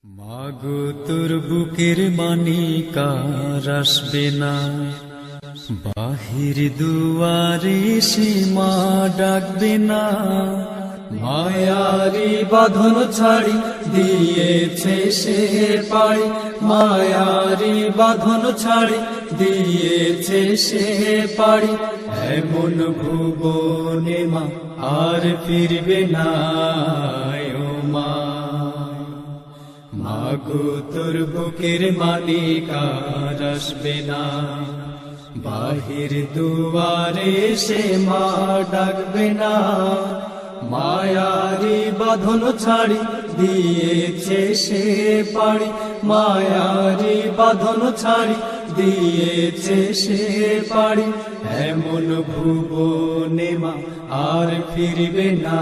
মাগো তোর বুকের মানিকার আসবে না, বাহির দুয়ারে সীমা ডাকবে না। মায়ারি বাঁধন ছাড়ি দিয়েছে সে পাড়ি, মায়ারি বাঁধন ছাড়ি দিয়েছে সে পাড়ি। এমন ভুবনে মা আর ফিরবে না ও মা। মাগো তোর বুকের মানিকার আসবে না, বাহির দুয়ারে সে মা ডাকবে না। মায়ারি বাঁধন ছাড়ি দিয়েছে সে পাড়ি, মায়ারি বাঁধন ছাড়ি দিয়েছে সে পাড়ি। এমন ভুবনে মা আর ফিরবে না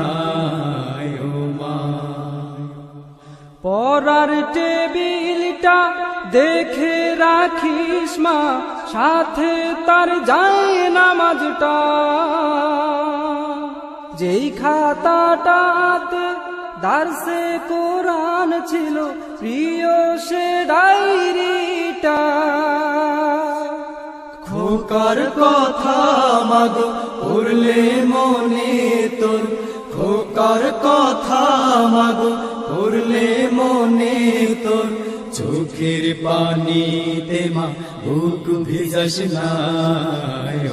ও মা। পড়ার টেবিলটা দেখে রাখিস মা, সাথে তার যায় নামাজটা। যেই খাতাটাতে দার্সে কোরআন ছিল, প্রিয় সে ডায়েরিটা। খোকার কথা মাগো পড়লে মনে তোর, খোকার কথা মাগো পড়লে মনে তোর। চোখের পানিতে মা বুক ভিজাস না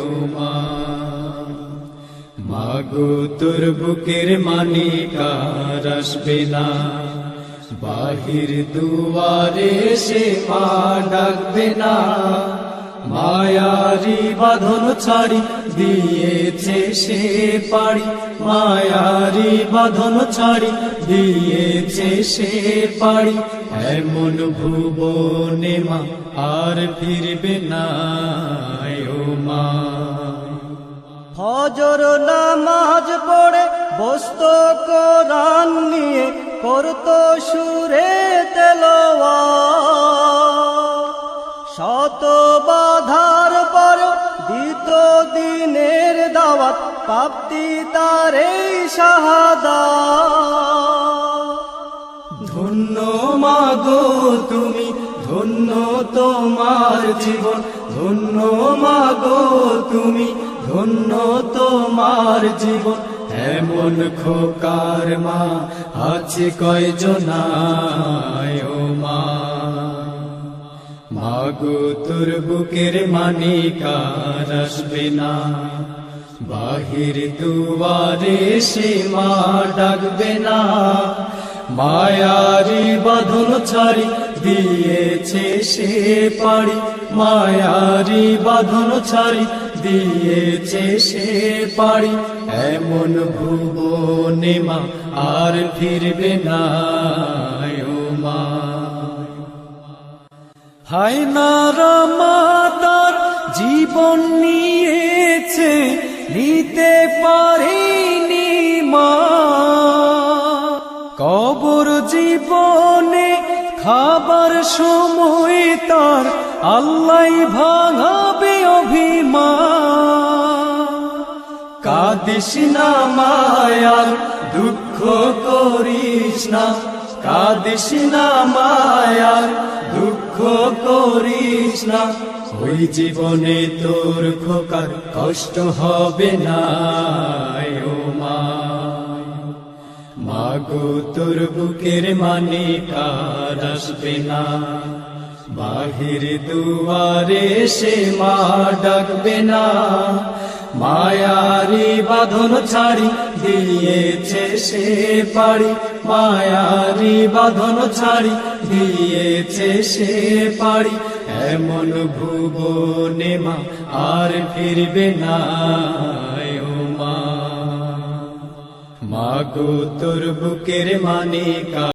ও মা। মাগো তোর বুকের মানিকার আসবে না, বাহির দুয়ারে সে মা ডাকবে না। মায়ারি বাঁধন ছাড়ি দিয়েছে সে পাড়ি, মায়ারি বাঁধন ছাড়ি দিয়েছে সে পাড়ি। এমন ভুবনে মা আর ফিরবে না ও মা। ফজর নামাজ পড়ে বসতো কোরআন নিয়ে, করতো সুরে তেলাওয়াত। শত বাধার পর দিত দিনের দাওয়াত, প্রাপ্তি তার এই শাহাদাত। ধন্য মাগো তুমি, ধন্য তোমার জীবন, ধন্য মাগো তুমি, ধন্য তোমার জীবন। এমন খোকার মা আছে কয়জনা ও মা। মাগো তোর বুকের মানিকার আসবে না, বাহির দুয়ারে সে মা ডাকবে না। মায়ারি বাঁধন ছাড়ি দিয়েছে সে পাড়ি, মায়ারি বাঁধন ছাড়ি দিয়েছে সে পাড়ি। এমন ভুবনে মা আর ফিরবে না ও মা। হায় নারা মা তার জীবন নিয়েছে, নিতে পারেনি মা। কবর জীবনে খাবার সময় তার আল্লাহ ভাঙাবে অভিমান। কাঁদিস না মায়ার দুঃখ করিস না, কাঁদিস না মায়ার দুঃখ করিস না। ওই জীবনে তোর খোকার কষ্ট হবে না ও মা। মাগো তোর বুকের মানিকার আসবে না, বাহির দুয়ারে সে মা ডাকবে না। মায়ারি বাঁধন ছাড়ি দিয়েছে সে পাড়ি, মায়ারি বাঁধন ছাড়ি দিয়েছে সে পাড়ি। এমন ভুবনে মা আর ফিরবে না ও মা। মাগো তোর বুকের মানিকা